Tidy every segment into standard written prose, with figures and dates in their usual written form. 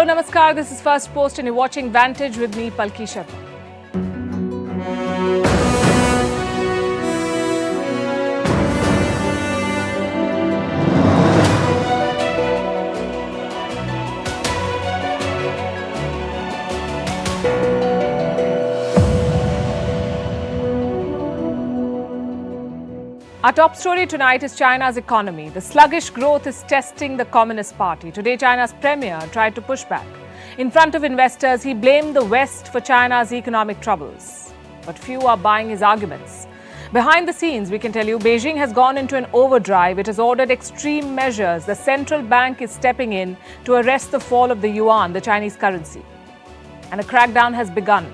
Hello, Namaskar. This is Firstpost and you're watching Vantage with me, Palki Sharma. Our top story tonight is China's economy. The sluggish growth is testing the Communist Party. Today, China's premier tried to push back. In front of investors, he blamed the West for China's economic troubles. But few are buying his arguments. Behind the scenes, we can tell you, Beijing has gone into an overdrive. It has ordered extreme measures. The central bank is stepping in to arrest the fall of the Yuan, the Chinese currency. And a crackdown has begun.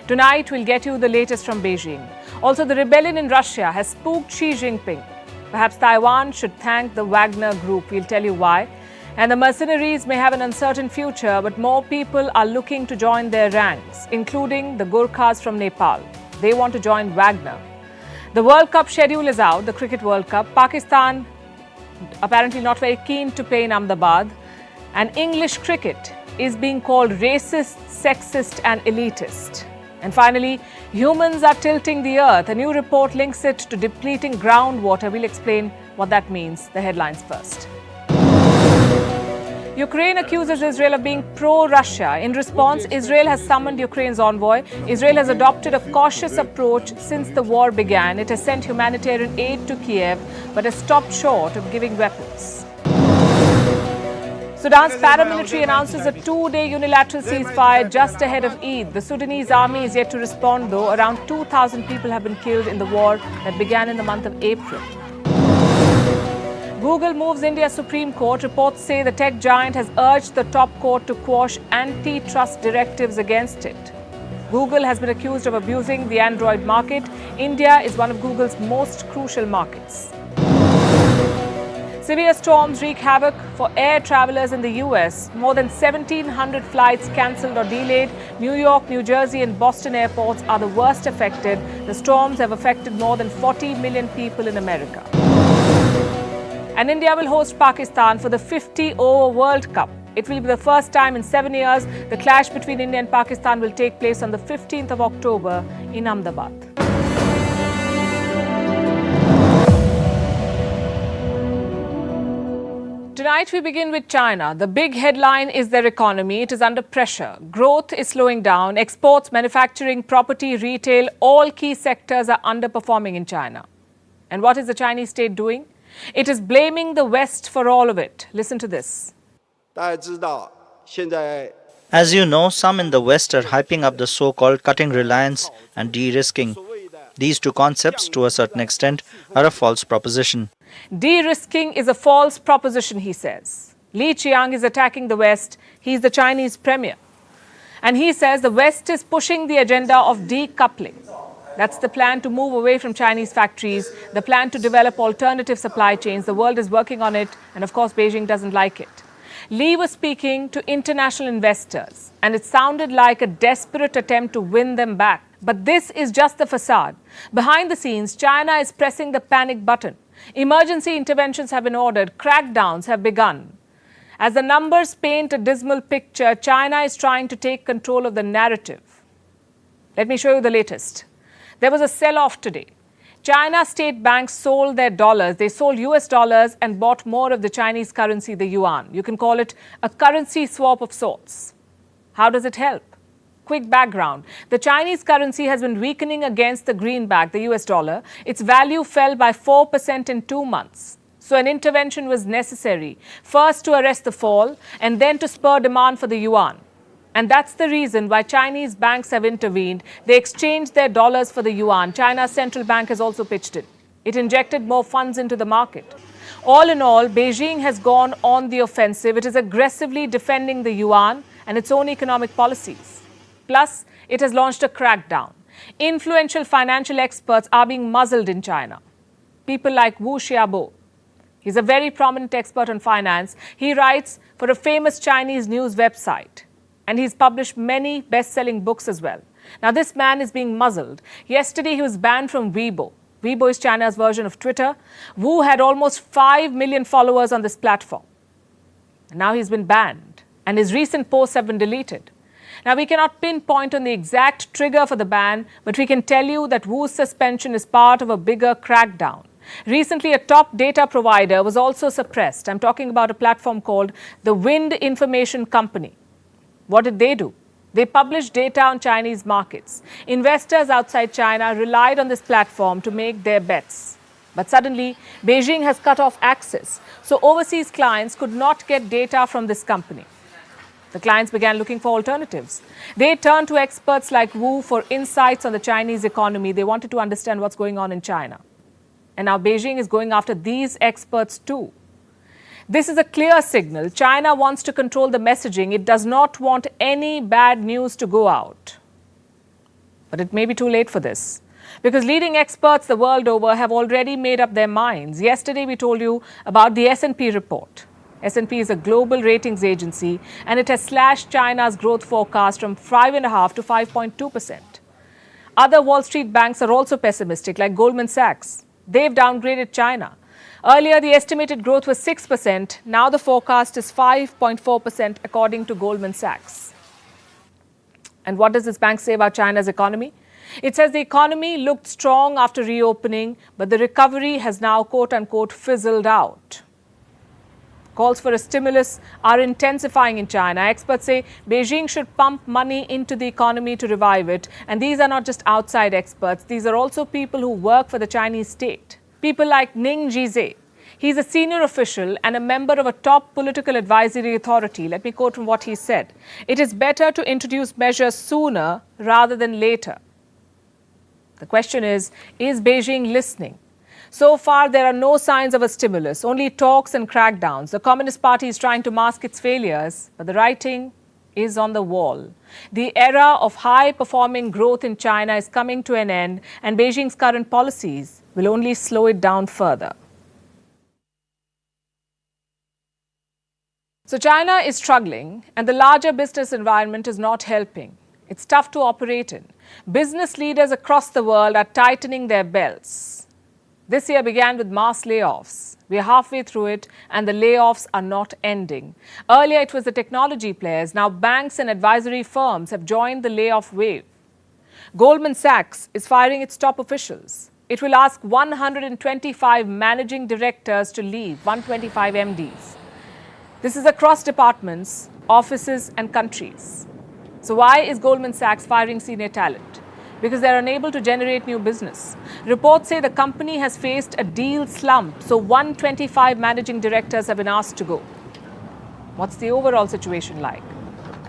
Tonight, we'll get you the latest from Beijing. Also, the rebellion in Russia has spooked Xi Jinping. Perhaps Taiwan should thank the Wagner Group. We'll tell you why. And the mercenaries may have an uncertain future, but more people are looking to join their ranks, including the Gurkhas from Nepal. They want to join Wagner. The World Cup schedule is out, the Cricket World Cup. Pakistan apparently not very keen to play in Ahmedabad. And English cricket is being called racist, sexist and elitist. And finally, humans are tilting the earth. A new report links it to depleting groundwater. We'll explain what that means. The headlines first. Ukraine accuses Israel of being pro-Russia. In response, Israel has summoned Ukraine's envoy. Israel has adopted a cautious approach since the war began. It has sent humanitarian aid to Kiev, but has stopped short of giving weapons. Sudan's paramilitary announces a two-day unilateral ceasefire just ahead of Eid. The Sudanese army is yet to respond, though. Around 2,000 people have been killed in the war that began in the month of April. Google moves India's Supreme Court. Reports say the tech giant has urged the top court to quash antitrust directives against it. Google has been accused of abusing the Android market. India is one of Google's most crucial markets. Severe storms wreak havoc for air travelers in the US. More than 1,700 flights cancelled or delayed. New York, New Jersey and Boston airports are the worst affected. The storms have affected more than 40 million people in America. And India will host Pakistan for the 50-over World Cup. It will be the first time in 7 years. The clash between India and Pakistan will take place on the 15th of October in Ahmedabad. Tonight we begin with China. The big headline is their economy. It is under pressure. Growth is slowing down. Exports, manufacturing, property, retail, all key sectors are underperforming in China. And what is the Chinese state doing? It is blaming the West for all of it. Listen to this. As you know, some in the West are hyping up the so-called cutting reliance and de-risking. These two concepts, to a certain extent, are a false proposition. De-risking is a false proposition, he says. Li Qiang is attacking the West. He's the Chinese premier. And he says the West is pushing the agenda of decoupling. That's the plan to move away from Chinese factories, the plan to develop alternative supply chains. The world is working on it, and of course, Beijing doesn't like it. Li was speaking to international investors, and it sounded like a desperate attempt to win them back. But this is just the facade. Behind the scenes, China is pressing the panic button. Emergency interventions have been ordered. Crackdowns have begun. As the numbers paint a dismal picture, China is trying to take control of the narrative. Let me show you the latest. There was a sell-off today. China state banks sold their dollars. They sold US dollars and bought more of the Chinese currency, the Yuan. You can call it a currency swap of sorts. How does it help? Quick background. The Chinese currency has been weakening against the greenback, the US dollar. Its value fell by 4% in 2 months. So an intervention was necessary, first to arrest the fall and then to spur demand for the yuan. And that's the reason why Chinese banks have intervened. They exchanged their dollars for the yuan. China's central bank has also pitched in. It injected more funds into the market. All in all, Beijing has gone on the offensive. It is aggressively defending the yuan and its own economic policies. Plus, it has launched a crackdown. Influential financial experts are being muzzled in China. People like Wu Xiaobo. He's a very prominent expert on finance. He writes for a famous Chinese news website. And he's published many best-selling books as well. Now, this man is being muzzled. Yesterday, he was banned from Weibo. Weibo is China's version of Twitter. Wu had almost 5 million followers on this platform. And now he's been banned. and his recent posts have been deleted. Now, we cannot pinpoint on the exact trigger for the ban, but we can tell you that Woes' suspension is part of a bigger crackdown. Recently, a top data provider was also suppressed. I'm talking about a platform called the Wind Information Company. What did they do? They published data on Chinese markets. Investors outside China relied on this platform to make their bets. But suddenly, Beijing has cut off access, so overseas clients could not get data from this company. The clients began looking for alternatives. They turned to experts like Wu for insights on the Chinese economy. They wanted to understand what's going on in China. And now Beijing is going after these experts too. This is a clear signal. China wants to control the messaging. It does not want any bad news to go out. But it may be too late for this, because leading experts the world over have already made up their minds. Yesterday we told you about the S&P report. S&P is a global ratings agency, and it has slashed China's growth forecast from 5.5% to 5.2%. Other Wall Street banks are also pessimistic, like Goldman Sachs. They've downgraded China. Earlier, the estimated growth was 6%. Now the forecast is 5.4%, according to Goldman Sachs. And what does this bank say about China's economy? It says the economy looked strong after reopening, but the recovery has now, quote-unquote, fizzled out. Calls for a stimulus are intensifying in China. Experts say Beijing should pump money into the economy to revive it. And these are not just outside experts. These are also people who work for the Chinese state. People like Ning Jizhe. He's a senior official and a member of a top political advisory authority. Let me quote from what he said. It is better to introduce measures sooner rather than later. The question is Beijing listening? So far, there are no signs of a stimulus, only talks and crackdowns. The Communist Party is trying to mask its failures, but the writing is on the wall. The era of high-performing growth in China is coming to an end, and Beijing's current policies will only slow it down further. So China is struggling, and the larger business environment is not helping. It's tough to operate in. Business leaders across the world are tightening their belts. This year began with mass layoffs. We are halfway through it, and the layoffs are not ending. Earlier, it was the technology players. Now, banks and advisory firms have joined the layoff wave. Goldman Sachs is firing its top officials. It will ask 125 managing directors to leave, 125 MDs. This is across departments, offices, and countries. So why is Goldman Sachs firing senior talent? Because they're unable to generate new business. Reports say the company has faced a deal slump, so 125 managing directors have been asked to go. What's the overall situation like?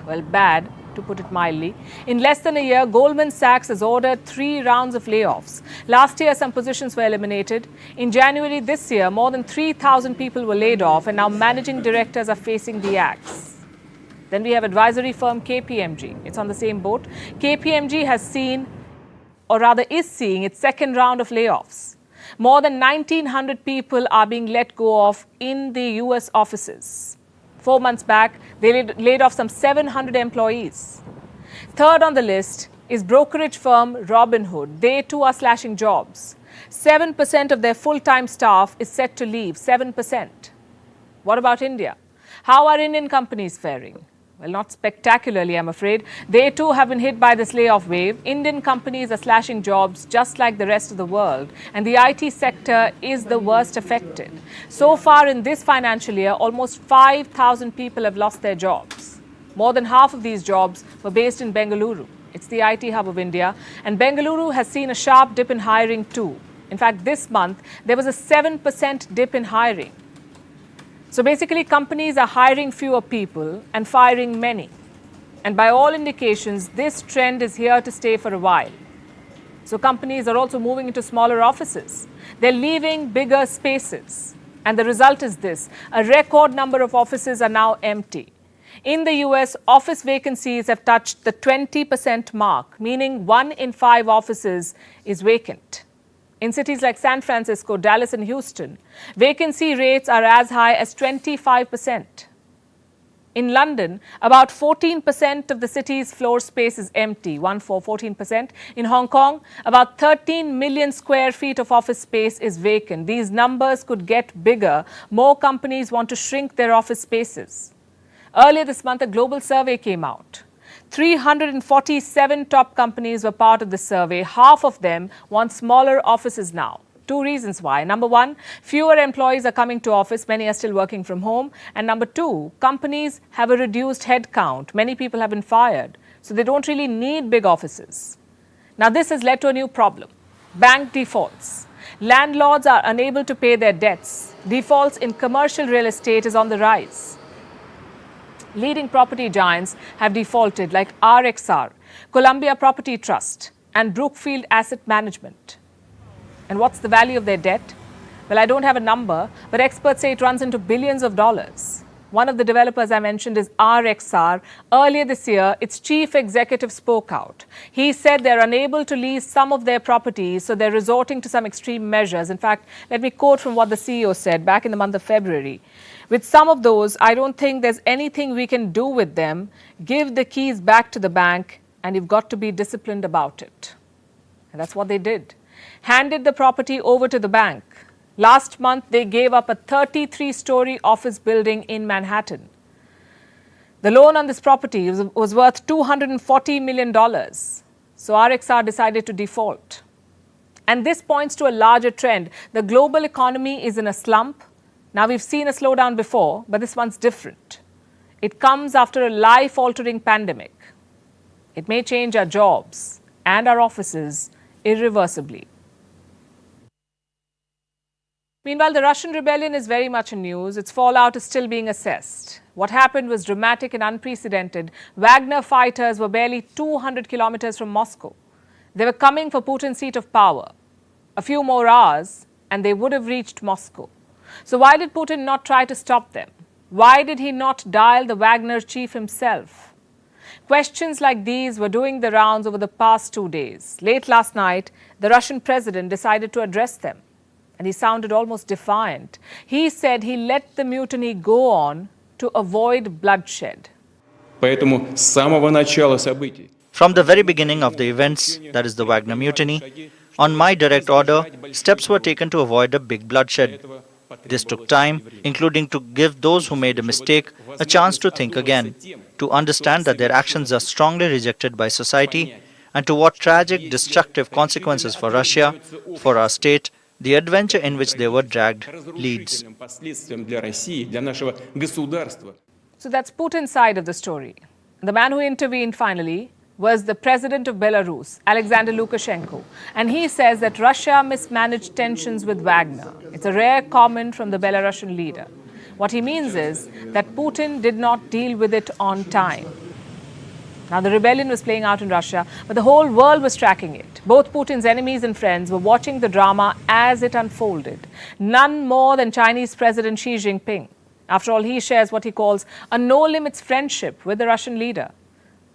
Well, bad, to put it mildly. In less than a year, Goldman Sachs has ordered 3 rounds of layoffs. Last year, some positions were eliminated. In January this year, more than 3,000 people were laid off, and now managing directors are facing the axe. Then we have advisory firm KPMG. It's on the same boat. KPMG has seen, or rather is seeing, its second round of layoffs. More than 1,900 people are being let go of in the US offices. 4 months back, they laid off some 700 employees. Third on the list is brokerage firm Robinhood. They too are slashing jobs. 7% of their full-time staff is set to leave, 7%. What about India? How are Indian companies faring? Well, not spectacularly, I'm afraid. They too have been hit by this layoff wave. Indian companies are slashing jobs just like the rest of the world, and the IT sector is the worst affected. So far in this financial year, almost 5,000 people have lost their jobs. More than half of these jobs were based in Bengaluru. It's the IT hub of India, and Bengaluru has seen a sharp dip in hiring too. In fact, this month, there was a 7% dip in hiring. So basically, companies are hiring fewer people and firing many. And by all indications, this trend is here to stay for a while. So companies are also moving into smaller offices. They're leaving bigger spaces. And the result is this: a record number of offices are now empty. In the US, office vacancies have touched the 20% mark, meaning 1 in 5 offices is vacant. In cities like San Francisco, Dallas, and Houston, vacancy rates are as high as 25%. In London, about 14% of the city's floor space is empty, 14%. In Hong Kong, about 13 million square feet of office space is vacant. These numbers could get bigger. More companies want to shrink their office spaces. Earlier this month, a global survey came out. 347 top companies were part of this survey. Half of them want smaller offices now. Two reasons why. Number one, fewer employees are coming to office. Many are still working from home. And number two, companies have a reduced headcount. Many people have been fired. So they don't really need big offices. Now this has led to a new problem. Bank defaults. Landlords are unable to pay their debts. Defaults in commercial real estate is on the rise. Leading property giants have defaulted like RXR, Columbia Property Trust, and Brookfield Asset Management. And what's the value of their debt? Well, I don't have a number, but experts say it runs into billions of dollars. One of the developers I mentioned is RXR. Earlier this year, its chief executive spoke out. He said they're unable to lease some of their properties, so they're resorting to some extreme measures. In fact, let me quote from what the CEO said back in the month of February. With some of those, I don't think there's anything we can do with them. Give the keys back to the bank, and you've got to be disciplined about it. And that's what they did. Handed the property over to the bank. Last month, they gave up a 33-story office building in Manhattan. The loan on this property was worth $240 million. So RXR decided to default. And this points to a larger trend. The global economy is in a slump. Now, we've seen a slowdown before, but this one's different. It comes after a life-altering pandemic. It may change our jobs and our offices irreversibly. Meanwhile, the Russian rebellion is very much in news. Its fallout is still being assessed. What happened was dramatic and unprecedented. Wagner fighters were barely 200 kilometers from Moscow. They were coming for Putin's seat of power. A few more hours, and they would have reached Moscow. So why did Putin not try to stop them? Why did he not dial the Wagner chief himself? Questions like these were doing the rounds over the past 2 days. Late last night, the Russian president decided to address them. And he sounded almost defiant. He said he let the mutiny go on to avoid bloodshed. From the very beginning of the events, that is the Wagner mutiny, on my direct order, steps were taken to avoid a big bloodshed. This took time, including to give those who made a mistake a chance to think again, to understand that their actions are strongly rejected by society, and to what tragic, destructive consequences for Russia, for our state, the adventure in which they were dragged leads. So that's Putin's side of the story. The man who intervened finally was the president of Belarus, Alexander Lukashenko. And he says that Russia mismanaged tensions with Wagner. It's a rare comment from the Belarusian leader. What he means is that Putin did not deal with it on time. Now, the rebellion was playing out in Russia, but the whole world was tracking it. Both Putin's enemies and friends were watching the drama as it unfolded. None more than Chinese President Xi Jinping. After all, he shares what he calls a no-limits friendship with the Russian leader.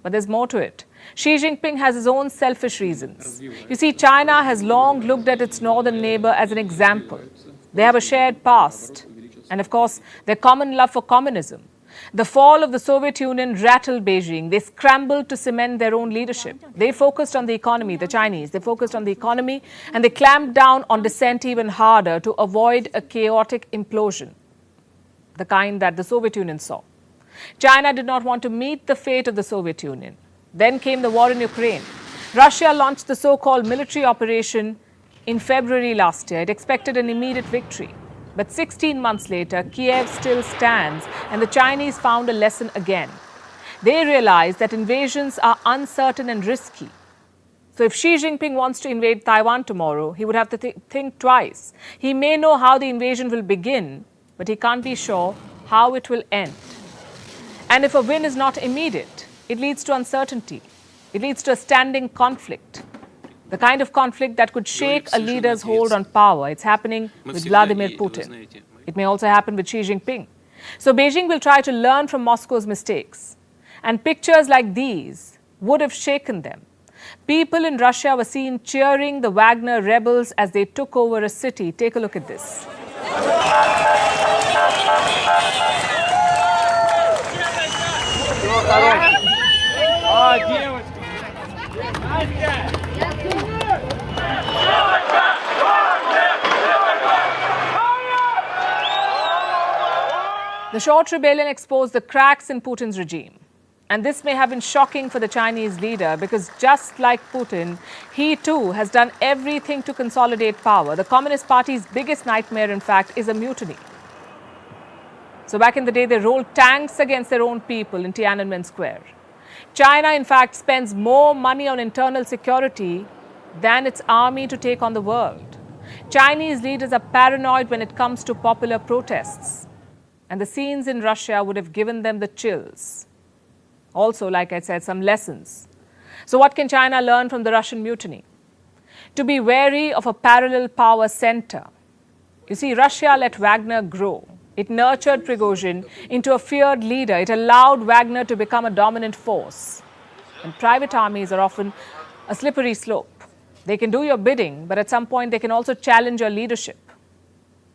But there's more to it. Xi Jinping has his own selfish reasons. You see, China has long looked at its northern neighbor as an example. They have a shared past. And of course, their common love for communism. The fall of the Soviet Union rattled Beijing. They scrambled to cement their own leadership. They focused on the economy, the Chinese. They focused on the economy and they clamped down on dissent even harder to avoid a chaotic implosion, the kind that the Soviet Union saw. China did not want to meet the fate of the Soviet Union. Then came the war in Ukraine. Russia launched the so-called military operation in February last year. It expected an immediate victory. But 16 months later, Kiev still stands, and the Chinese found a lesson again. They realized that invasions are uncertain and risky. So if Xi Jinping wants to invade Taiwan tomorrow, he would have to think twice. He may know how the invasion will begin, but he can't be sure how it will end. And if a win is not immediate, it leads to uncertainty. It leads to a standing conflict. The kind of conflict that could shake a leader's hold on power. It's happening with Vladimir Putin. It may also happen with Xi Jinping. So Beijing will try to learn from Moscow's mistakes. And pictures like these would have shaken them. People in Russia were seen cheering the Wagner rebels as they took over a city. Take a look at this. The short rebellion exposed the cracks in Putin's regime. And this may have been shocking for the Chinese leader because just like Putin, he too has done everything to consolidate power. The Communist Party's biggest nightmare, in fact, is a mutiny. So back in the day, they rolled tanks against their own people in Tiananmen Square. China, in fact, spends more money on internal security than its army to take on the world. Chinese leaders are paranoid when it comes to popular protests. And the scenes in Russia would have given them the chills. Also, like I said, some lessons. So what can China learn from the Russian mutiny? To be wary of a parallel power center. You see, Russia let Wagner grow. It nurtured Prigozhin into a feared leader. It allowed Wagner to become a dominant force. And private armies are often a slippery slope. They can do your bidding, but at some point they can also challenge your leadership.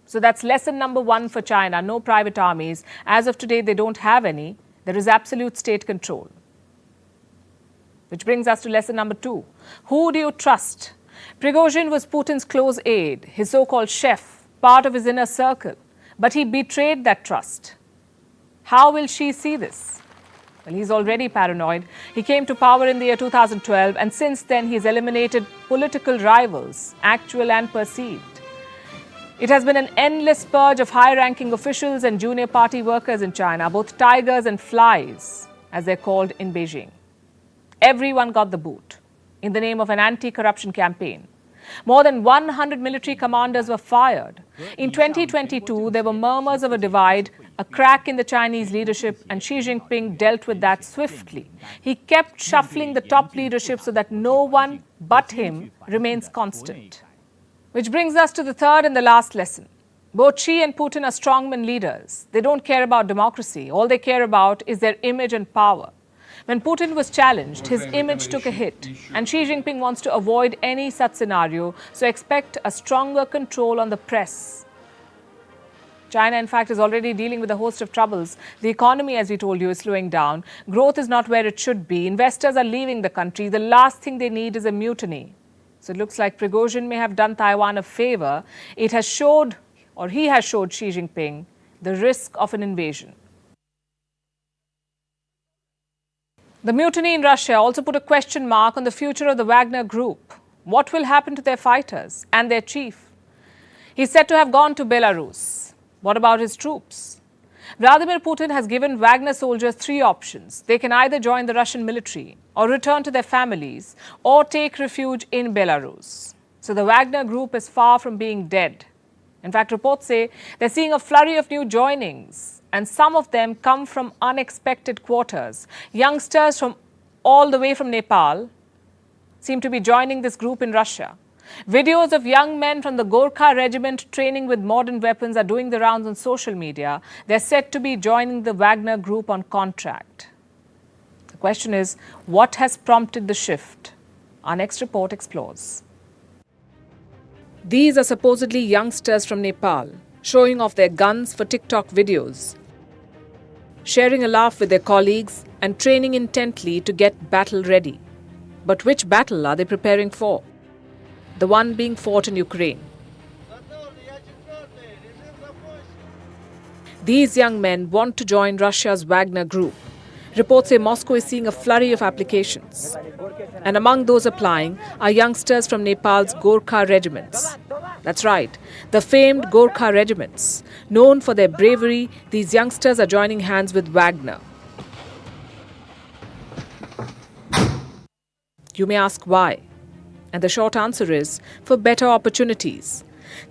So that's lesson number one for China, no private armies. As of today, they don't have any. There is absolute state control. Which brings us to lesson number two. Who do you trust? Prigozhin was Putin's close aide, his so-called chef, part of his inner circle. But he betrayed that trust. How will she see this? Well, he's already paranoid. He came to power in the year 2012, and since then he's eliminated political rivals, actual and perceived. It has been an endless purge of high-ranking officials and junior party workers in China, both tigers and flies, as they're called in Beijing. Everyone got the boot in the name of an anti-corruption campaign. More than 100 military commanders were fired. In 2022, there were murmurs of a divide, a crack in the Chinese leadership, and Xi Jinping dealt with that swiftly. He kept shuffling the top leadership so that no one but him remains constant. Which brings us to the third and the last lesson. Both Xi and Putin are strongman leaders. They don't care about democracy. All they care about is their image and power. When Putin was challenged, his image took a hit. And Xi Jinping wants to avoid any such scenario, so expect a stronger control on the press. China, in fact, is already dealing with a host of troubles. The economy, as we told you, is slowing down. Growth is not where it should be. Investors are leaving the country. The last thing they need is a mutiny. So it looks like Prigozhin may have done Taiwan a favor. He has showed Xi Jinping the risk of an invasion. The mutiny in Russia also put a question mark on the future of the Wagner Group. What will happen to their fighters and their chief? He's said to have gone to Belarus. What about his troops? Vladimir Putin has given Wagner soldiers three options. They can either join the Russian military or return to their families or take refuge in Belarus. So the Wagner Group is far from being dead. In fact, reports say they're seeing a flurry of new joinings, and some of them come from unexpected quarters. Youngsters from all the way from Nepal seem to be joining this group in Russia. Videos of young men from the Gorkha regiment training with modern weapons are doing the rounds on social media. They're said to be joining the Wagner Group on contract. The question is, what has prompted the shift? Our next report explores. These are supposedly youngsters from Nepal, showing off their guns for TikTok videos, sharing a laugh with their colleagues and training intently to get battle ready. But which battle are they preparing for? The one being fought in Ukraine. These young men want to join Russia's Wagner Group. Reports say Moscow is seeing a flurry of applications. And among those applying are youngsters from Nepal's Gorkha regiments. That's right, the famed Gorkha regiments. Known for their bravery, these youngsters are joining hands with Wagner. You may ask why. And the short answer is, for better opportunities.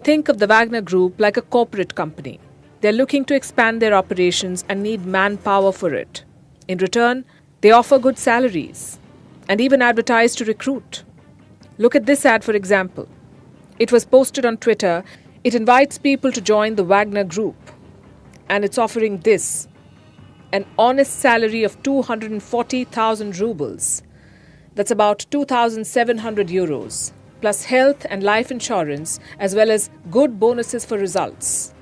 Think of the Wagner Group like a corporate company. They're looking to expand their operations and need manpower for it. In return, they offer good salaries and even advertise to recruit. Look at this ad, for example. It was posted on Twitter. It invites people to join the Wagner Group. And it's offering this, an honest salary of 240,000 rubles. That's about 2,700 euros, plus health and life insurance, as well as good bonuses for results.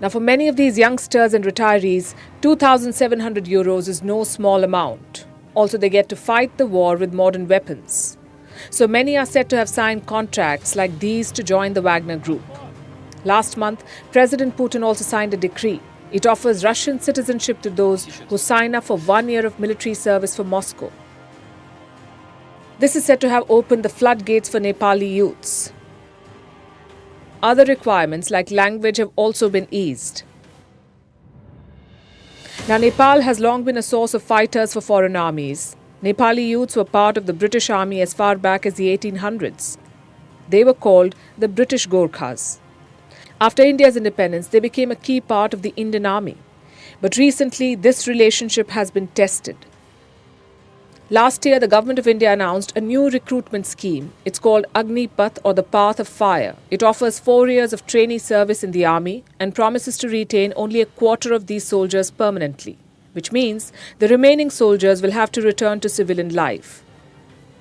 Now, for many of these youngsters and retirees, 2,700 euros is no small amount. Also, they get to fight the war with modern weapons. So many are said to have signed contracts like these to join the Wagner Group. Last month, President Putin also signed a decree. It offers Russian citizenship to those who sign up for 1 year of military service for Moscow. This is said to have opened the floodgates for Nepali youths. Other requirements like language have also been eased. Now, Nepal has long been a source of fighters for foreign armies. Nepali youths were part of the British Army as far back as the 1800s. They were called the British Gorkhas. After India's independence, they became a key part of the Indian Army. But recently, this relationship has been tested. Last year, the Government of India announced a new recruitment scheme. It's called Agnipath, or the Path of Fire. It offers 4 years of trainee service in the army and promises to retain only a quarter of these soldiers permanently, which means the remaining soldiers will have to return to civilian life.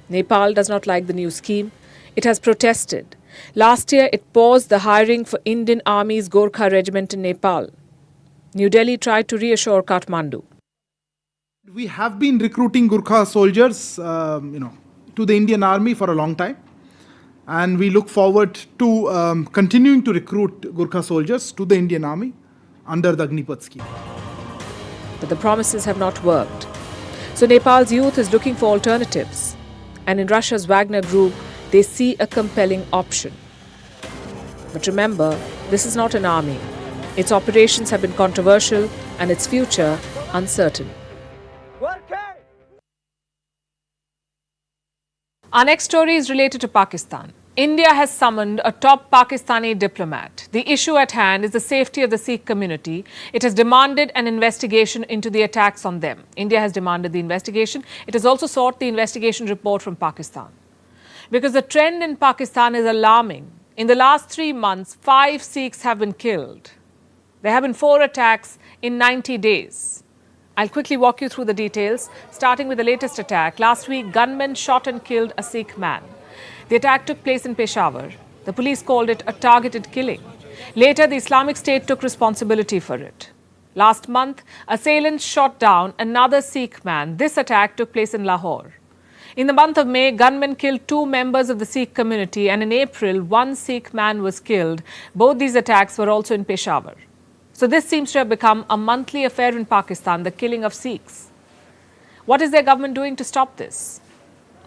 Nepal does not like the new scheme. It has protested. Last year, it paused the hiring for Indian Army's Gorkha regiment in Nepal. New Delhi tried to reassure Kathmandu. We have been recruiting Gurkha soldiers, to the Indian Army for a long time. And we look forward to continuing to recruit Gurkha soldiers to the Indian Army under the Agnipath scheme. But the promises have not worked. So Nepal's youth is looking for alternatives. And in Russia's Wagner Group, they see a compelling option. But remember, this is not an army. Its operations have been controversial and its future uncertain. Our next story is related to Pakistan. India has summoned a top Pakistani diplomat. The issue at hand is the safety of the Sikh community. It has demanded an investigation into the attacks on them. India has demanded the investigation. It has also sought the investigation report from Pakistan. Because the trend in Pakistan is alarming. In the last 3 months, 5 Sikhs have been killed. There have been 4 attacks in 90 days. I'll quickly walk you through the details, starting with the latest attack. Last week, gunmen shot and killed a Sikh man. The attack took place in Peshawar. The police called it a targeted killing. Later, the Islamic State took responsibility for it. Last month, assailants shot down another Sikh man. This attack took place in Lahore. In the month of May, gunmen killed 2 members of the Sikh community, and in April, 1 Sikh man was killed. Both these attacks were also in Peshawar. So this seems to have become a monthly affair in Pakistan, the killing of Sikhs. What is their government doing to stop this?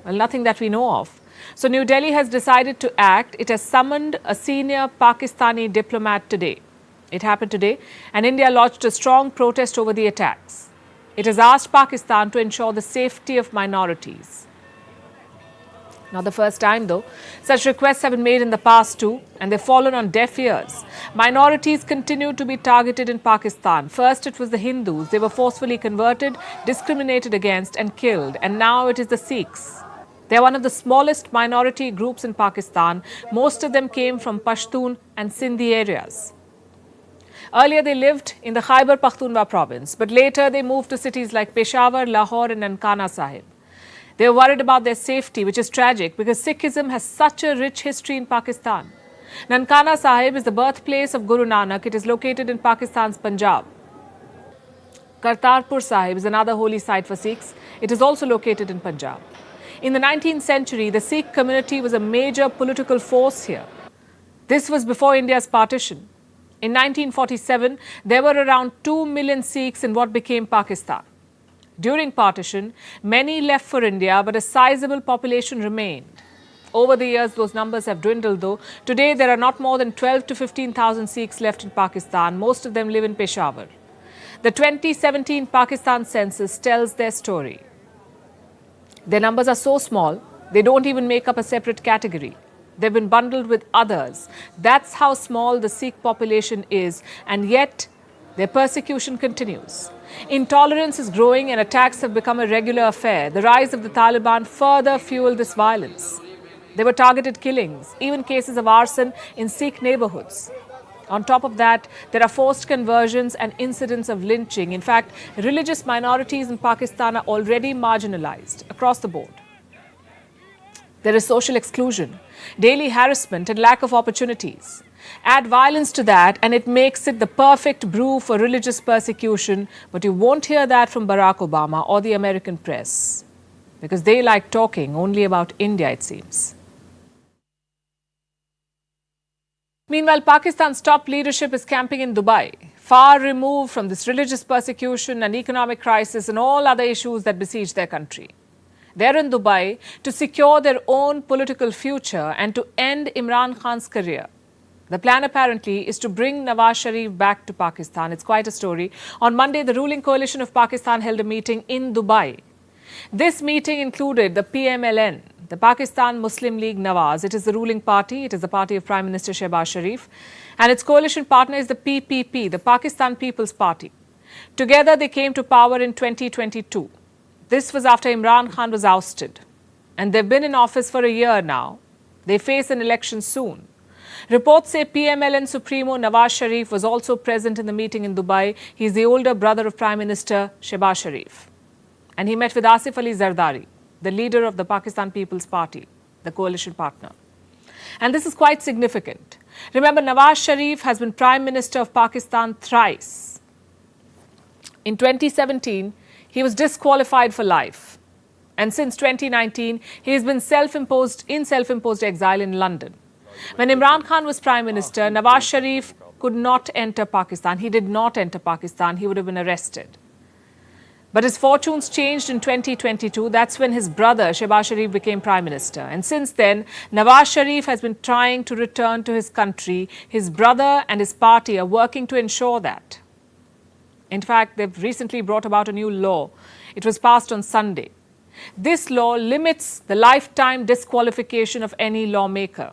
Well, nothing that we know of. So New Delhi has decided to act. It has summoned a senior Pakistani diplomat today. It happened today, and India lodged a strong protest over the attacks. It has asked Pakistan to ensure the safety of minorities. Not the first time, though. Such requests have been made in the past too, and they've fallen on deaf ears. Minorities continue to be targeted in Pakistan. First, it was the Hindus. They were forcefully converted, discriminated against, and killed. And now it is the Sikhs. They are one of the smallest minority groups in Pakistan. Most of them came from Pashtun and Sindhi areas. Earlier, they lived in the Khyber Pakhtunkhwa province, but later they moved to cities like Peshawar, Lahore, and Nankana Sahib. They are worried about their safety, which is tragic because Sikhism has such a rich history in Pakistan. Nankana Sahib is the birthplace of Guru Nanak. It is located in Pakistan's Punjab. Kartarpur Sahib is another holy site for Sikhs. It is also located in Punjab. In the 19th century, the Sikh community was a major political force here. This was before India's partition. In 1947, there were around 2 million Sikhs in what became Pakistan. During partition, many left for India, but a sizable population remained. Over the years, those numbers have dwindled, though. Today, there are not more than 12 to 15,000 Sikhs left in Pakistan. Most of them live in Peshawar. The 2017 Pakistan census tells their story. Their numbers are so small, they don't even make up a separate category. They've been bundled with others. That's how small the Sikh population is, and yet their persecution continues. Intolerance is growing and attacks have become a regular affair. The rise of the Taliban further fueled this violence. There were targeted killings, even cases of arson in Sikh neighborhoods. On top of that, there are forced conversions and incidents of lynching. In fact, religious minorities in Pakistan are already marginalized across the board. There is social exclusion, daily harassment, and lack of opportunities. Add violence to that, and it makes it the perfect brew for religious persecution. But you won't hear that from Barack Obama or the American press, because they like talking only about India, it seems. Meanwhile, Pakistan's top leadership is camping in Dubai. far removed from this religious persecution and economic crisis and all other issues that besiege their country. They're in Dubai to secure their own political future and to end Imran Khan's career. The plan apparently is to bring Nawaz Sharif back to Pakistan. It's quite a story. On Monday, the ruling coalition of Pakistan held a meeting in Dubai. This meeting included the PMLN, the Pakistan Muslim League Nawaz. It is the ruling party. It is the party of Prime Minister Shehbaz Sharif. And its coalition partner is the PPP, the Pakistan People's Party. Together, they came to power in 2022. This was after Imran Khan was ousted. And they've been in office for a year now. They face an election soon. Reports say PMLN Supremo Nawaz Sharif was also present in the meeting in Dubai. He is the older brother of Prime Minister Shehbaz Sharif. And he met with Asif Ali Zardari, the leader of the Pakistan People's Party, the coalition partner. And this is quite significant. Remember, Nawaz Sharif has been Prime Minister of Pakistan thrice. In 2017, he was disqualified for life. And since 2019, he has been self-imposed exile in London. When Imran Khan was Prime Minister, Nawaz Sharif could not enter Pakistan. He did not enter Pakistan. He would have been arrested. But his fortunes changed in 2022. That's when his brother, Shehbaz Sharif, became Prime Minister. And since then, Nawaz Sharif has been trying to return to his country. His brother and his party are working to ensure that. In fact, they've recently brought about a new law. It was passed on Sunday. This law limits the lifetime disqualification of any lawmaker.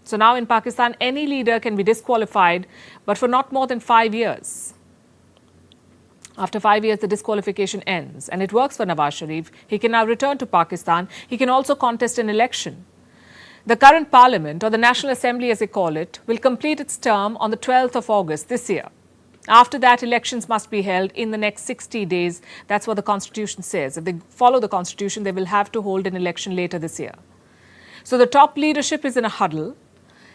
So now in Pakistan, any leader can be disqualified, but for not more than 5 years. After 5 years, the disqualification ends. And it works for Nawaz Sharif. He can now return to Pakistan. He can also contest an election. The current parliament, or the National Assembly as they call it, will complete its term on the 12th of August this year. After that, elections must be held in the next 60 days. That's what the Constitution says. If they follow the Constitution, they will have to hold an election later this year. So the top leadership is in a huddle.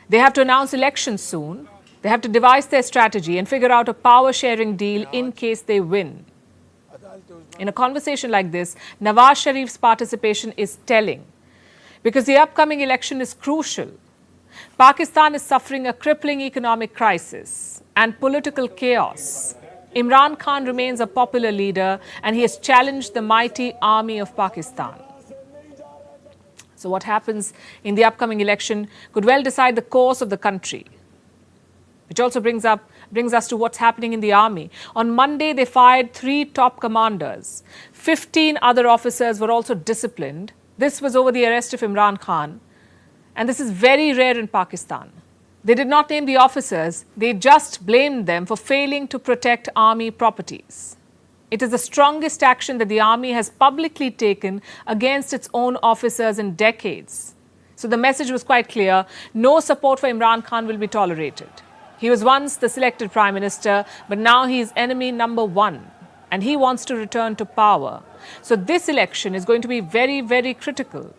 They have to announce elections soon. They have to devise their strategy and figure out a power-sharing deal in case they win. In a conversation like this, Nawaz Sharif's participation is telling because the upcoming election is crucial. Pakistan is suffering a crippling economic crisis and political chaos. Imran Khan remains a popular leader and he has challenged the mighty army of Pakistan. So what happens in the upcoming election could well decide the course of the country. Which also brings us to what's happening in the army. On Monday, they fired 3 top commanders. 15 other officers were also disciplined. This was over the arrest of Imran Khan. And this is very rare in Pakistan. They did not name the officers. They just blamed them for failing to protect army properties. It is the strongest action that the army has publicly taken against its own officers in decades. So the message was quite clear. No support for Imran Khan will be tolerated. He was once the selected Prime Minister, but now he is enemy number 1. And he wants to return to power. So this election is going to be very, very critical.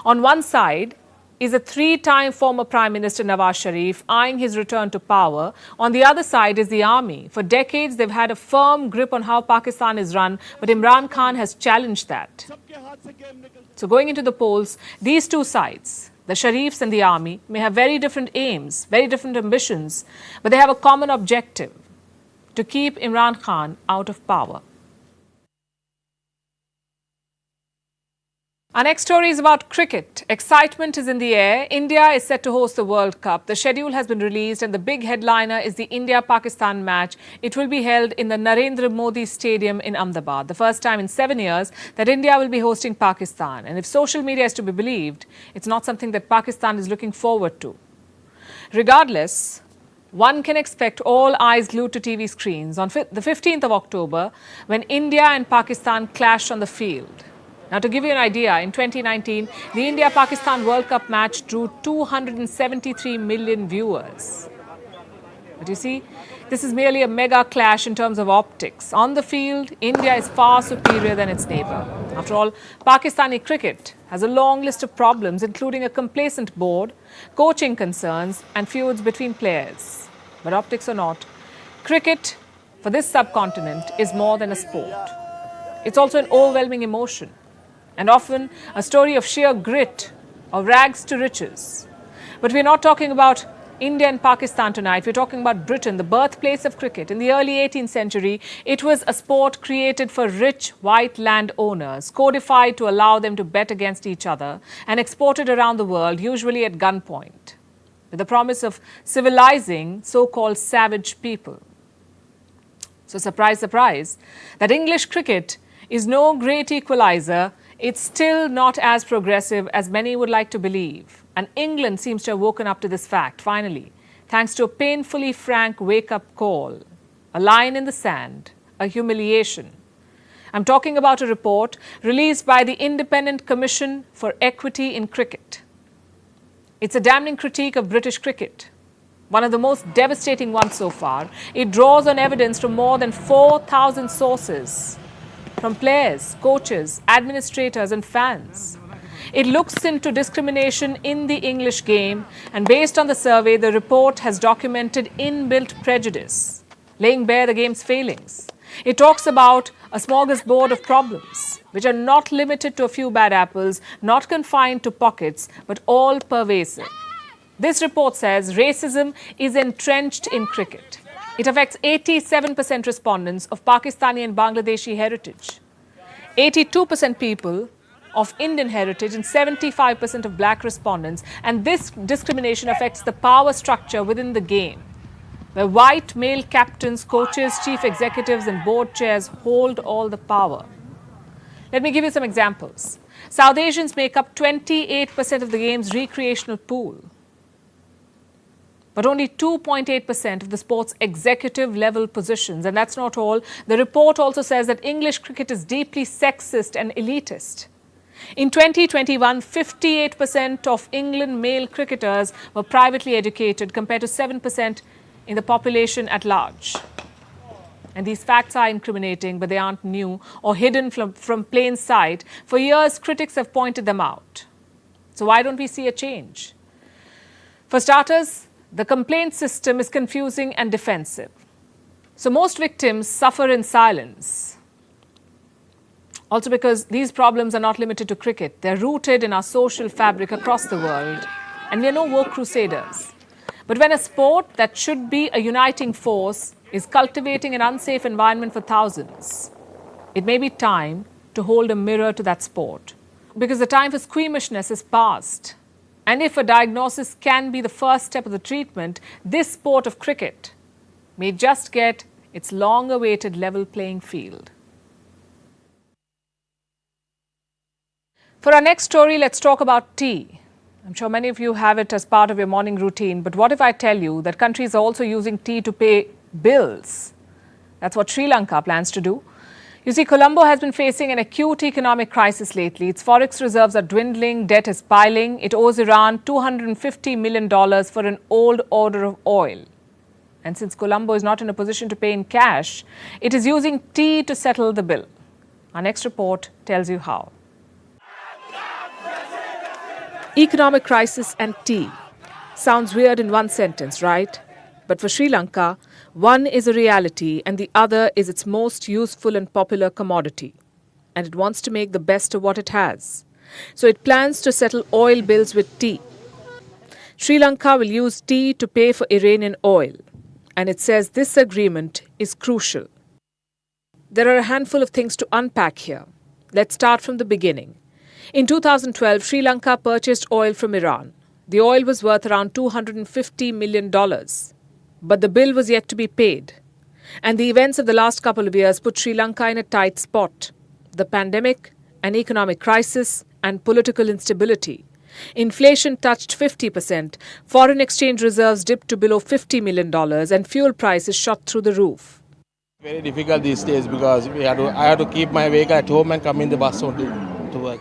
On one side is a 3-time former Prime Minister Nawaz Sharif eyeing his return to power. On the other side is the army. For decades, they've had a firm grip on how Pakistan is run, but Imran Khan has challenged that. So going into the polls, these two sides, the Sharifs and the army, may have very different aims, very different ambitions, but they have a common objective: to keep Imran Khan out of power. Our next story is about cricket. Excitement is in the air. India is set to host the World Cup. The schedule has been released and the big headliner is the India-Pakistan match. It will be held in the Narendra Modi Stadium in Ahmedabad, the first time in 7 years that India will be hosting Pakistan. And if social media is to be believed, it's not something that Pakistan is looking forward to. Regardless, one can expect all eyes glued to TV screens on the 15th of October when India and Pakistan clash on the field. Now, to give you an idea, in 2019, the India-Pakistan World Cup match drew 273 million viewers. But you see, this is merely a mega clash in terms of optics. On the field, India is far superior than its neighbour. After all, Pakistani cricket has a long list of problems, including a complacent board, coaching concerns, and feuds between players. But optics or not, cricket for this subcontinent is more than a sport. It's also an overwhelming emotion, and often a story of sheer grit, of rags to riches. But we're not talking about India and Pakistan tonight. We're talking about Britain, the birthplace of cricket. In the early 18th century, it was a sport created for rich white landowners, codified to allow them to bet against each other and exported around the world, usually at gunpoint, with the promise of civilizing so-called savage people. So surprise, surprise, that English cricket is no great equalizer. It's still not as progressive as many would like to believe. And England seems to have woken up to this fact, finally, thanks to a painfully frank wake-up call, a line in the sand, a humiliation. I'm talking about a report released by the Independent Commission for Equity in Cricket. It's a damning critique of British cricket, one of the most devastating ones so far. It draws on evidence from more than 4,000 sources, from players, coaches, administrators and fans. It looks into discrimination in the English game, and based on the survey, the report has documented inbuilt prejudice, laying bare the game's failings. It talks about a smorgasbord of problems, which are not limited to a few bad apples, not confined to pockets, but all pervasive. This report says racism is entrenched in cricket. It affects 87% respondents of Pakistani and Bangladeshi heritage, 82% people of Indian heritage and 75% of black respondents. And this discrimination affects the power structure within the game, where white male captains, coaches, chief executives and board chairs hold all the power. Let me give you some examples. South Asians make up 28% of the game's recreational pool, but only 2.8% of the sport's executive level positions. And that's not all. The report also says that English cricket is deeply sexist and elitist. In 2021, 58% of England male cricketers were privately educated, compared to 7% in the population at large. And these facts are incriminating, but they aren't new or hidden from plain sight. For years, critics have pointed them out. So why don't we see a change? For starters, the complaint system is confusing and defensive. So most victims suffer in silence. Also because these problems are not limited to cricket. They're rooted in our social fabric across the world. And we are no woke crusaders. But when a sport that should be a uniting force is cultivating an unsafe environment for thousands, it may be time to hold a mirror to that sport. Because the time for squeamishness is past. And if a diagnosis can be the first step of the treatment, this sport of cricket may just get its long-awaited level playing field. For our next story, let's talk about tea. I'm sure many of you have it as part of your morning routine, but what if I tell you that countries are also using tea to pay bills? That's what Sri Lanka plans to do. You see, Colombo has been facing an acute economic crisis lately. Its forex reserves are dwindling, debt is piling. It owes Iran $250 million for an old order of oil. And since Colombo is not in a position to pay in cash, it is using tea to settle the bill. Our next report tells you how. Economic crisis and tea. Sounds weird in one sentence, right? But for Sri Lanka, one is a reality and the other is its most useful and popular commodity. And it wants to make the best of what it has. So it plans to settle oil bills with tea. Sri Lanka will use tea to pay for Iranian oil. And it says this agreement is crucial. There are a handful of things to unpack here. Let's start from the beginning. In 2012, Sri Lanka purchased oil from Iran. The oil was worth around $250 million. But the bill was yet to be paid. And the events of the last couple of years put Sri Lanka in a tight spot. The pandemic, an economic crisis, and political instability. Inflation touched 50%, foreign exchange reserves dipped to below $50 million, and fuel prices shot through the roof. Very difficult these days because I had to keep my vehicle at home and come in the bus only to work.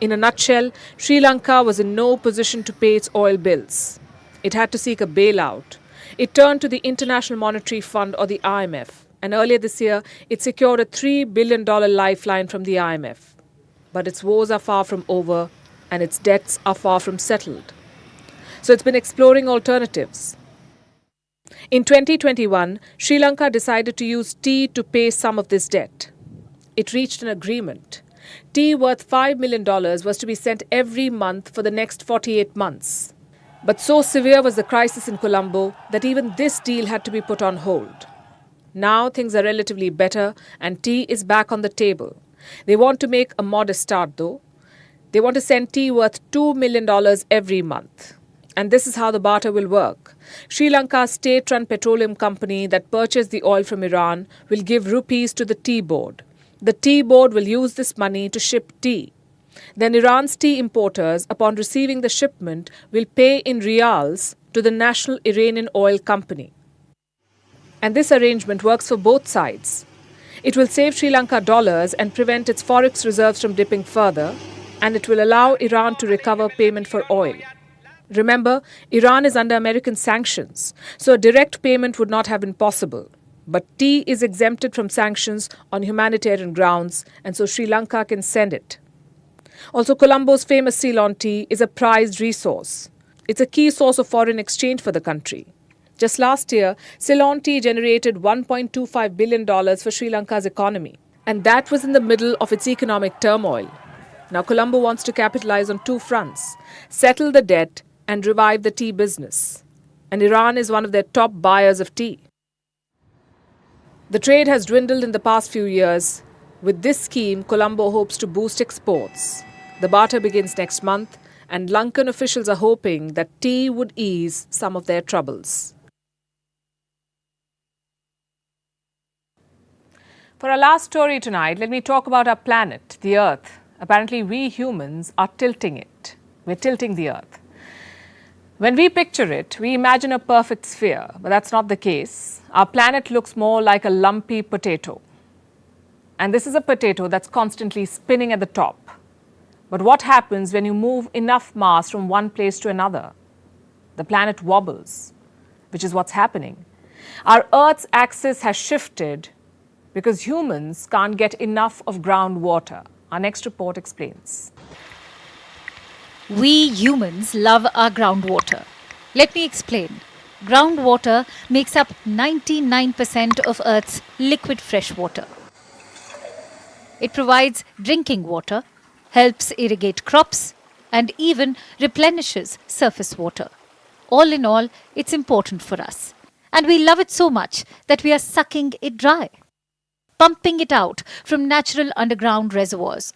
In a nutshell, Sri Lanka was in no position to pay its oil bills. It had to seek a bailout. It turned to the International Monetary Fund, or the IMF, and earlier this year, it secured a $3 billion lifeline from the IMF. But its woes are far from over, and its debts are far from settled. So it's been exploring alternatives. In 2021, Sri Lanka decided to use tea to pay some of this debt. It reached an agreement. Tea worth $5 million was to be sent every month for the next 48 months. But so severe was the crisis in Colombo that even this deal had to be put on hold. Now things are relatively better and tea is back on the table. They want to make a modest start though. They want to send tea worth $2 million every month. And this is how the barter will work. Sri Lanka's state-run petroleum company that purchased the oil from Iran will give rupees to the tea board. The tea board will use this money to ship tea. Then Iran's tea importers, upon receiving the shipment, will pay in riyals to the national Iranian oil company. And this arrangement works for both sides. It will save Sri Lanka dollars and prevent its forex reserves from dipping further, and it will allow Iran to recover payment for oil. Remember, Iran is under American sanctions, so a direct payment would not have been possible. But tea is exempted from sanctions on humanitarian grounds, and so Sri Lanka can send it. Also, Colombo's famous Ceylon tea is a prized resource. It's a key source of foreign exchange for the country. Just last year, Ceylon tea generated $1.25 billion for Sri Lanka's economy. And that was in the middle of its economic turmoil. Now Colombo wants to capitalize on two fronts: settle the debt and revive the tea business. And Iran is one of their top buyers of tea. The trade has dwindled in the past few years. With this scheme, Colombo hopes to boost exports. The barter begins next month, and Lankan officials are hoping that tea would ease some of their troubles. For our last story tonight, let me talk about our planet, the Earth. Apparently, we humans are tilting it. We're tilting the Earth. When we picture it, we imagine a perfect sphere, but that's not the case. Our planet looks more like a lumpy potato. And this is a potato that's constantly spinning at the top. But what happens when you move enough mass from one place to another? The planet wobbles, which is what's happening. Our Earth's axis has shifted because humans can't get enough of groundwater. Our next report explains. We humans love our groundwater. Let me explain. Groundwater makes up 99% of Earth's liquid fresh water. It provides drinking water, helps irrigate crops, and even replenishes surface water. All in all, it's important for us. And we love it so much that we are sucking it dry, pumping it out from natural underground reservoirs.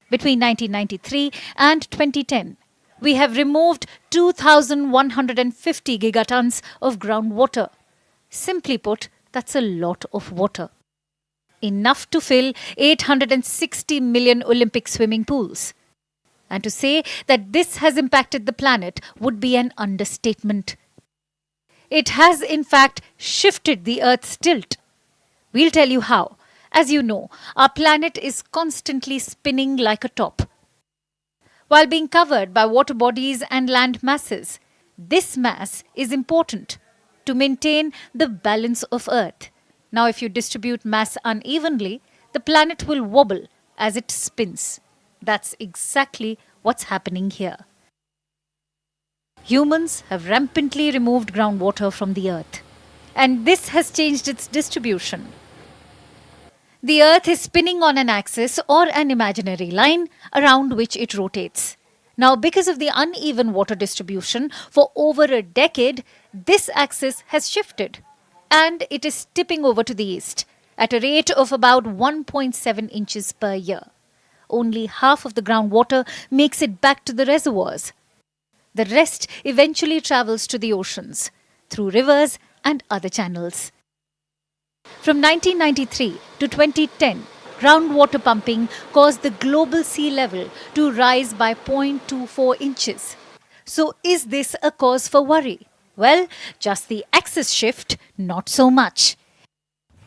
Between 1993 and 2010, we have removed 2,150 gigatons of groundwater. Simply put, that's a lot of water. Enough to fill 860 million Olympic swimming pools. And to say that this has impacted the planet would be an understatement. It has in fact shifted the Earth's tilt. We'll tell you how. As you know, our planet is constantly spinning like a top. While being covered by water bodies and land masses, this mass is important to maintain the balance of Earth. Now, if you distribute mass unevenly, the planet will wobble as it spins. That's exactly what's happening here. Humans have rampantly removed groundwater from the Earth, and this has changed its distribution. The Earth is spinning on an axis or an imaginary line around which it rotates. Now, because of the uneven water distribution for over a decade, this axis has shifted and it is tipping over to the east at a rate of about 1.7 inches per year. Only half of the groundwater makes it back to the reservoirs. The rest eventually travels to the oceans through rivers and other channels. From 1993 to 2010, groundwater pumping caused the global sea level to rise by 0.24 inches. So is this a cause for worry? Well, just the axis shift, not so much.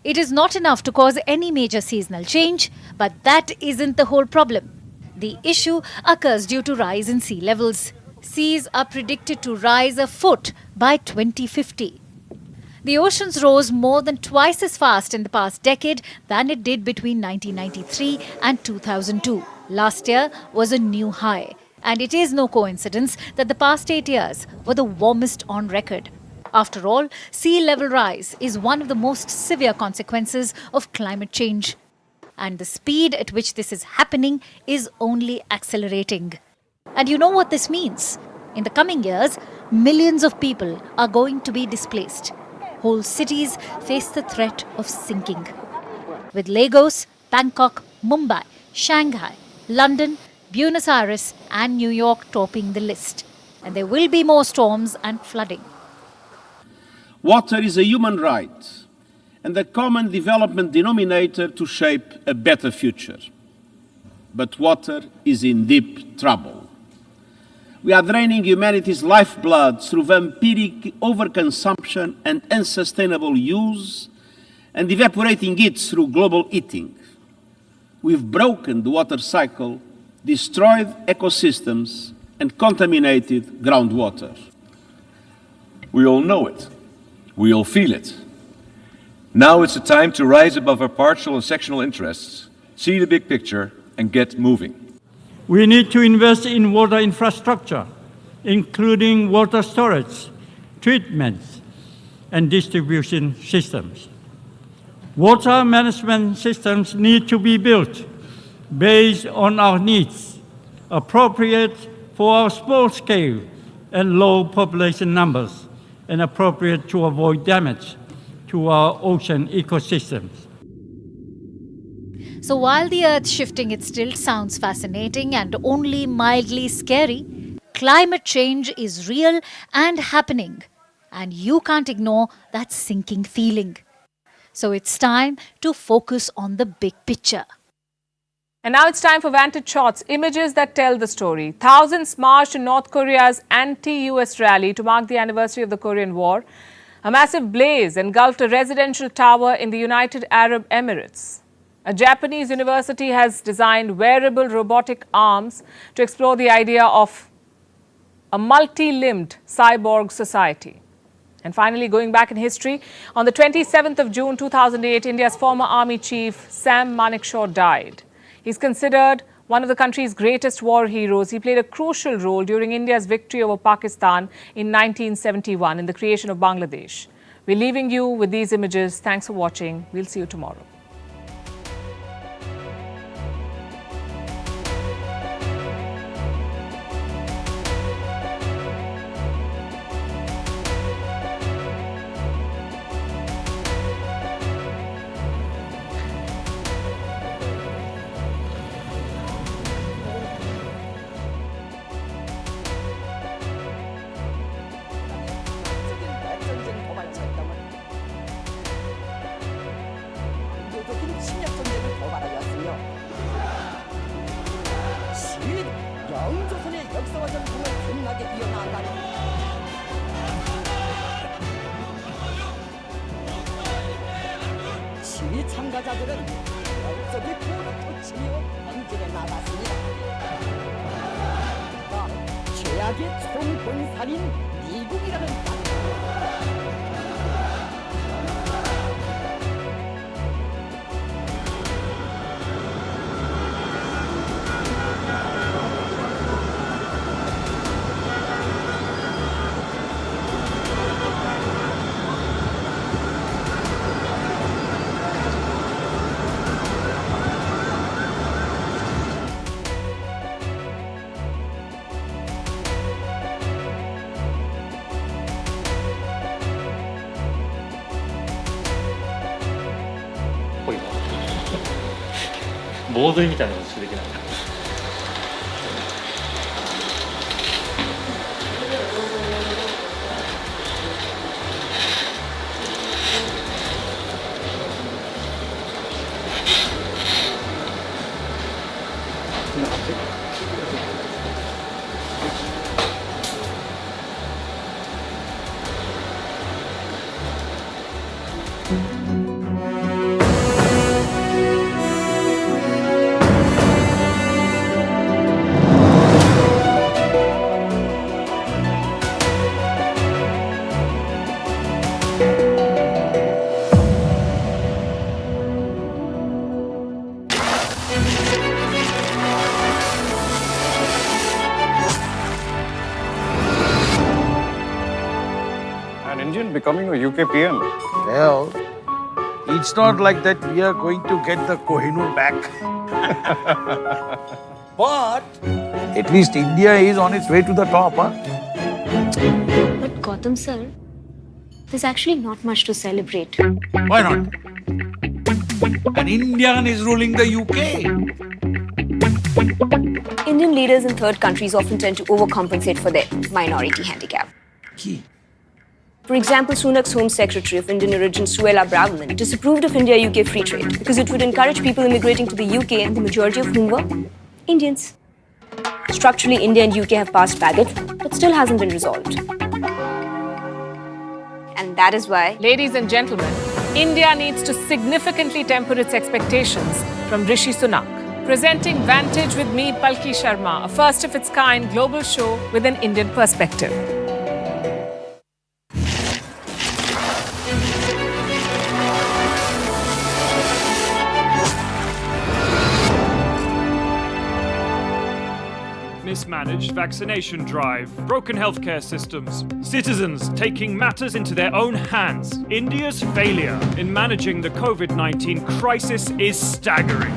It is not enough to cause any major seasonal change, but that isn't the whole problem. The issue occurs due to rise in sea levels. Seas are predicted to rise a foot by 2050. The oceans rose more than twice as fast in the past decade than it did between 1993 and 2002. Last year was a new high. And it is no coincidence that the past 8 years were the warmest on record. After all, sea level rise is one of the most severe consequences of climate change. And the speed at which this is happening is only accelerating. And you know what this means? In the coming years, millions of people are going to be displaced. Whole cities face the threat of sinking. With Lagos, Bangkok, Mumbai, Shanghai, London, Buenos Aires and New York topping the list. And there will be more storms and flooding. Water is a human right and the common development denominator to shape a better future. But water is in deep trouble. We are draining humanity's lifeblood through vampiric overconsumption and unsustainable use, and evaporating it through global eating. We've broken the water cycle, destroyed ecosystems, and contaminated groundwater. We all know it. We all feel it. Now it's the time to rise above our partial and sectional interests, see the big picture, and get moving. We need to invest in water infrastructure, including water storage, treatments, and distribution systems. Water management systems need to be built based on our needs, appropriate for our small scale and low population numbers, and appropriate to avoid damage to our ocean ecosystems. So while the Earth shifting it still sounds fascinating and only mildly scary, climate change is real and happening. And you can't ignore that sinking feeling. So it's time to focus on the big picture. And now it's time for Vantage Charts, images that tell the story. Thousands marched to North Korea's anti-US rally to mark the anniversary of the Korean War. A massive blaze engulfed a residential tower in the United Arab Emirates. A Japanese university has designed wearable robotic arms to explore the idea of a multi-limbed cyborg society. And finally, going back in history, on the 27th of June 2008, India's former army chief Sam Manekshaw died. He's considered one of the country's greatest war heroes. He played a crucial role during India's victory over Pakistan in 1971 in the creation of Bangladesh. We're leaving you with these images. Thanks for watching. We'll see you tomorrow. 영조선의 역사와 전통을 빛나게 이어나간다니 시위 참가자들은 역적의 포를 터치며 행진에 나갔습니다. 최악의 총본살인 미국이라는 땅.モードみたいなことしかできない。こんな感じ。An Indian becoming a UK PM. Well, it's not like that we are going to get the Kohinoor back. But at least India is on its way to the top. Huh? But Gautam sir, there's actually not much to celebrate. Why not? An Indian is ruling the UK. Indian leaders in third countries often tend to overcompensate for their minority handicap. For example, Sunak's Home Secretary of Indian origin, Suella Braverman, disapproved of India-UK free trade because it would encourage people immigrating to the UK and the majority of whom were Indians. Structurally, India and UK have passed baggage, but still hasn't been resolved. And that is why, Ladies and gentlemen, India needs to significantly temper its expectations from Rishi Sunak. Presenting Vantage with me, Palki Sharma, a first-of-its-kind global show with an Indian perspective. Mismanaged vaccination drive, broken healthcare systems, citizens taking matters into their own hands. India's failure in managing the COVID-19 crisis is staggering.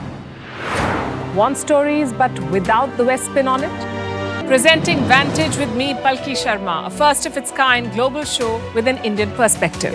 Want stories but without the West spin on it? Presenting Vantage with me, Palki Sharma, a first-of-its-kind global show with an Indian perspective.